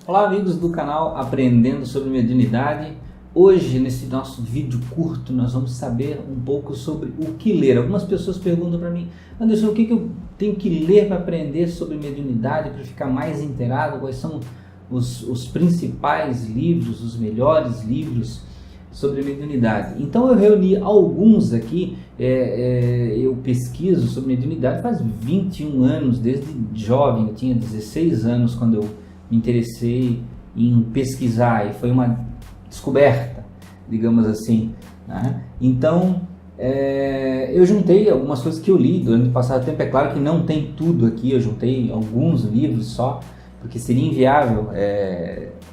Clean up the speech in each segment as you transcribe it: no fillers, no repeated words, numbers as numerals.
Olá amigos do canal Aprendendo sobre Mediunidade. Hoje nesse nosso vídeo curto nós vamos saber um pouco sobre o que ler. Algumas pessoas perguntam para mim: Anderson, o que eu tenho que ler para aprender sobre mediunidade, para ficar mais inteirado? Quais são os principais livros, os melhores livros sobre mediunidade? Então eu reuni alguns aqui. Eu pesquiso sobre mediunidade faz 21 anos, desde jovem. Eu tinha 16 anos quando eu me interessei em pesquisar, e foi uma descoberta, digamos assim, né? Então eu juntei algumas coisas que eu li durante o passado tempo. É claro que não tem tudo aqui, eu juntei alguns livros só, porque seria inviável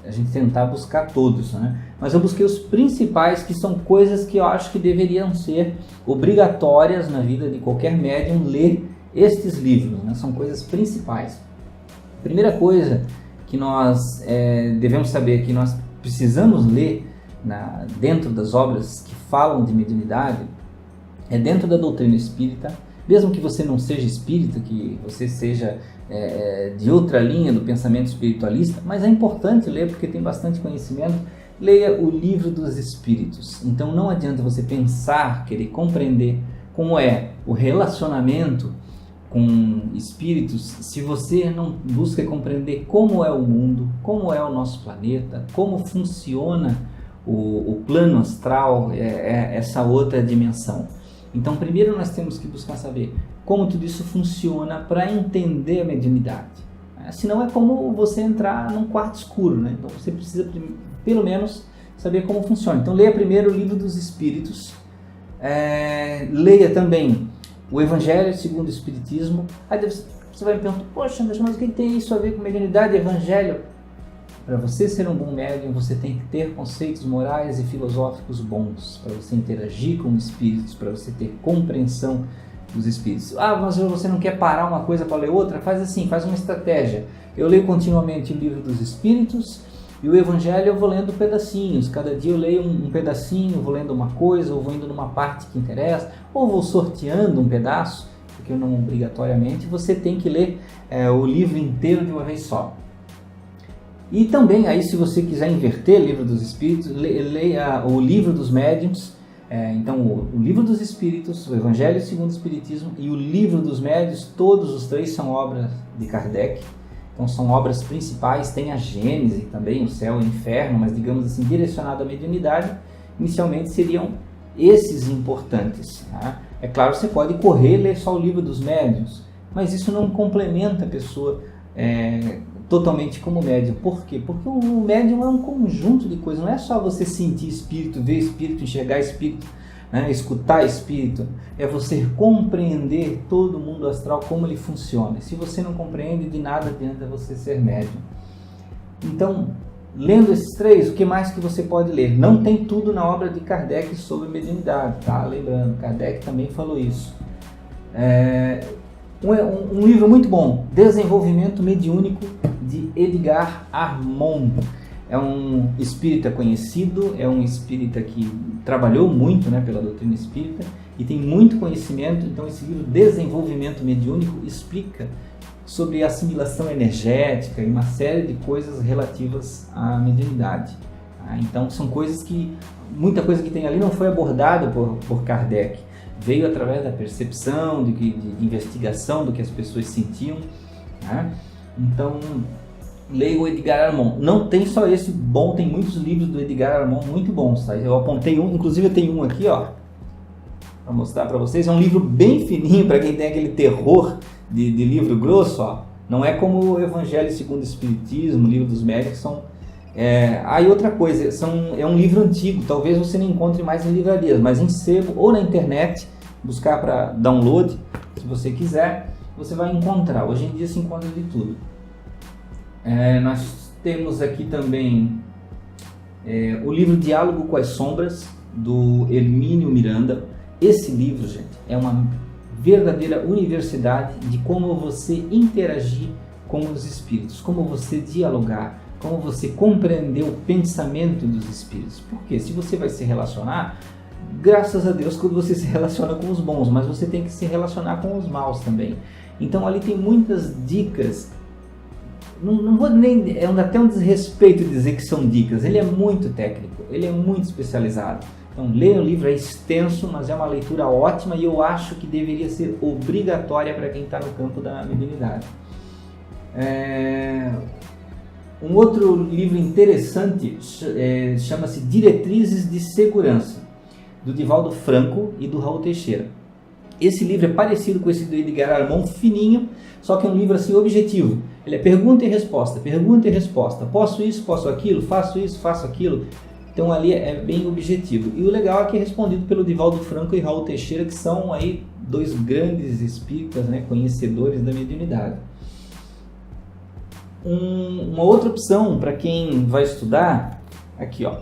a gente tentar buscar todos, né? Mas eu busquei os principais, que são coisas que eu acho que deveriam ser obrigatórias na vida de qualquer médium ler estes livros, né? São coisas principais. Primeira coisa que nós devemos saber, que nós precisamos ler dentro das obras que falam de mediunidade, é dentro da doutrina espírita. Mesmo que você não seja espírita, que você seja de outra linha do pensamento espiritualista, mas é importante ler porque tem bastante conhecimento. Leia o Livro dos Espíritos. Então não adianta você pensar, querer compreender como é o relacionamento com espíritos, se você não busca compreender como é o mundo, como é o nosso planeta, como funciona o plano astral, essa outra dimensão. Então primeiro nós temos que buscar saber como tudo isso funciona para entender a mediunidade. Senão é como você entrar num quarto escuro, né? Então você precisa pelo menos saber como funciona. Então leia primeiro o Livro dos Espíritos, leia também o Evangelho segundo o Espiritismo. Aí você vai me perguntar: poxa, mas o que tem isso a ver com mediunidade e Evangelho? Para você ser um bom médium, você tem que ter conceitos morais e filosóficos bons, para você interagir com espíritos, para você ter compreensão dos espíritos. Mas você não quer parar uma coisa para ler outra? Faz assim, faz uma estratégia. Eu leio continuamente o Livro dos Espíritos e o Evangelho eu vou lendo pedacinhos. Cada dia eu leio um pedacinho, vou lendo uma coisa, ou vou indo numa parte que interessa, ou vou sorteando um pedaço, porque não obrigatoriamente você tem que ler o livro inteiro de uma vez só. E também, aí, se você quiser inverter o Livro dos Espíritos, leia o Livro dos Médiuns. Então, o Livro dos Espíritos, o Evangelho segundo o Espiritismo e o Livro dos Médiuns, todos os três são obras de Kardec. Então, são obras principais. Tem a Gênese também, o Céu e o Inferno, mas, digamos assim, direcionado à mediunidade, inicialmente seriam esses importantes, tá? É claro, você pode correr e ler só o Livro dos Médiuns, mas isso não complementa a pessoa totalmente como médium. Por quê? Porque o médium é um conjunto de coisas. Não é só você sentir espírito, ver espírito, enxergar espírito, né? Escutar espírito. É você compreender todo o mundo astral, como ele funciona. Se você não compreende, de nada adianta você ser médium. Então, lendo esses três, o que mais que você pode ler? Não tem tudo na obra de Kardec sobre mediunidade, tá? Lembrando, Kardec também falou isso. Um livro muito bom, Desenvolvimento Mediúnico, de Edgar Armond. É um espírita conhecido, é um espírita que trabalhou muito, né, pela doutrina espírita e tem muito conhecimento. Então esse livro, Desenvolvimento Mediúnico, explica sobre assimilação energética e uma série de coisas relativas à mediunidade. Então são coisas que, muita coisa que tem ali não foi abordada por Kardec. Veio através da percepção, de investigação do que as pessoas sentiam, né? Então, leia o Edgar Armond. Não tem só esse bom, tem muitos livros do Edgar Armond muito bons, tá? Eu apontei um, inclusive eu tenho um aqui, ó, para mostrar para vocês. É um livro bem fininho, para quem tem aquele terror de livro grosso, ó. Não é como o Evangelho segundo o Espiritismo, o Livro dos Médiuns, que são... E outra coisa, é um livro antigo, talvez você não encontre mais em livrarias, mas em sebo ou na internet, buscar para download, se você quiser, você vai encontrar. Hoje em dia se encontra de tudo. Nós temos aqui também o livro Diálogo com as Sombras, do Hermínio Miranda. Esse livro, gente, é uma verdadeira universidade de como você interagir com os espíritos, como você dialogar, como você compreender o pensamento dos espíritos. Porque se você vai se relacionar, graças a Deus, quando você se relaciona com os bons, mas você tem que se relacionar com os maus também. Então ali tem muitas dicas não vou nem, é até um desrespeito dizer que são dicas, ele é muito técnico, ele é muito especializado. Então, ler o livro é extenso, mas é uma leitura ótima e eu acho que deveria ser obrigatória para quem está no campo da mediunidade. Um outro livro interessante chama-se Diretrizes de Segurança, do Divaldo Franco e do Raul Teixeira. Esse livro é parecido com esse do Edgar Armand, fininho, só que é um livro assim objetivo. Ele é pergunta e resposta, posso isso, posso aquilo, faço isso, faço aquilo. Então ali é bem objetivo. E o legal é que é respondido pelo Divaldo Franco e Raul Teixeira, que são aí dois grandes espíritas, né, conhecedores da mediunidade. Uma outra opção para quem vai estudar, aqui ó,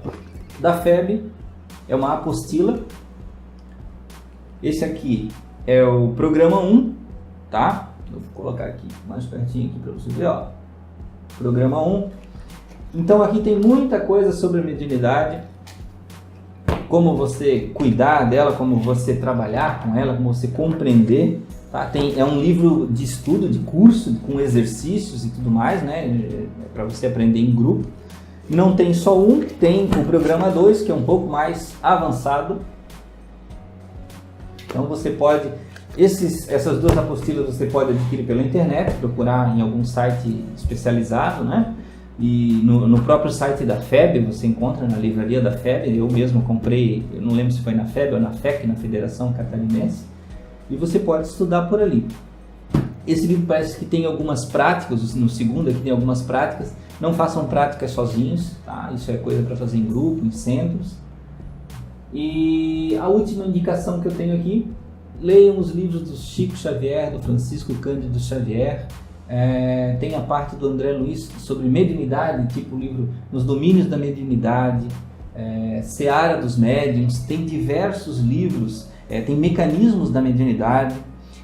da FEB, é uma apostila. Esse aqui é o programa 1, tá? Eu vou colocar aqui mais pertinho aqui para você ver, ó. Programa 1. Então aqui tem muita coisa sobre a mediunidade, como você cuidar dela, como você trabalhar com ela, como você compreender. Tá? É um livro de estudo, de curso, com exercícios e tudo mais, né? Para você aprender em grupo. Não tem só um, tem o programa 2, que é um pouco mais avançado. Então você pode, essas duas apostilas você pode adquirir pela internet, procurar em algum site especializado, né? E no próprio site da FEB, você encontra na livraria da FEB, eu mesmo comprei, eu não lembro se foi na FEB ou na FEC, na Federação Catarinense, e você pode estudar por ali. Esse livro parece que tem algumas práticas, no segundo aqui tem algumas práticas, não façam práticas sozinhos, tá? Isso é coisa para fazer em grupo, em centros. E a última indicação que eu tenho aqui, leiam os livros do Chico Xavier, do Francisco Cândido Xavier. Tem a parte do André Luiz sobre mediunidade, tipo o livro Nos Domínios da Mediunidade, Seara dos Médiuns, tem diversos livros, tem mecanismos da mediunidade.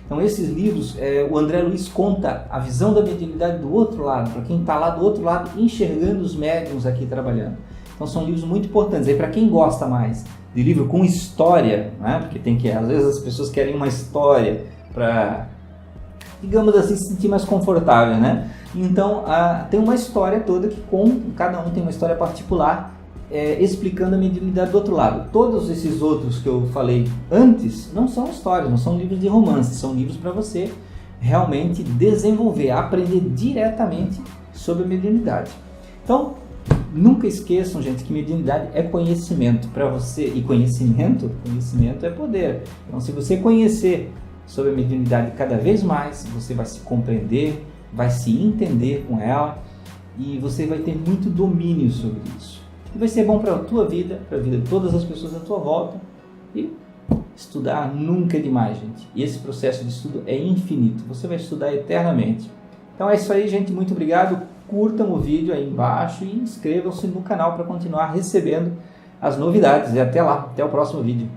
Então esses livros, o André Luiz conta a visão da mediunidade do outro lado, para quem está lá do outro lado enxergando os médiuns aqui trabalhando. Então são livros muito importantes. Aí para quem gosta mais de livro com história, né? Porque às vezes as pessoas querem uma história para, digamos assim, se sentir mais confortável, né? Então tem uma história toda que cada um tem uma história particular, explicando a mediunidade do outro lado. Todos esses outros que eu falei antes não são histórias, não são livros de romance, são livros para você realmente desenvolver, aprender diretamente sobre a mediunidade. Então, nunca esqueçam, gente, que mediunidade é conhecimento para você, e conhecimento é poder. Então, se você conhecer sobre a mediunidade cada vez mais, você vai se compreender, vai se entender com ela e você vai ter muito domínio sobre isso. E vai ser bom para a tua vida, para a vida de todas as pessoas à tua volta. E estudar nunca é demais, gente. E esse processo de estudo é infinito. Você vai estudar eternamente. Então é isso aí, gente. Muito obrigado. Curtam o vídeo aí embaixo e inscrevam-se no canal para continuar recebendo as novidades. E até lá, até o próximo vídeo.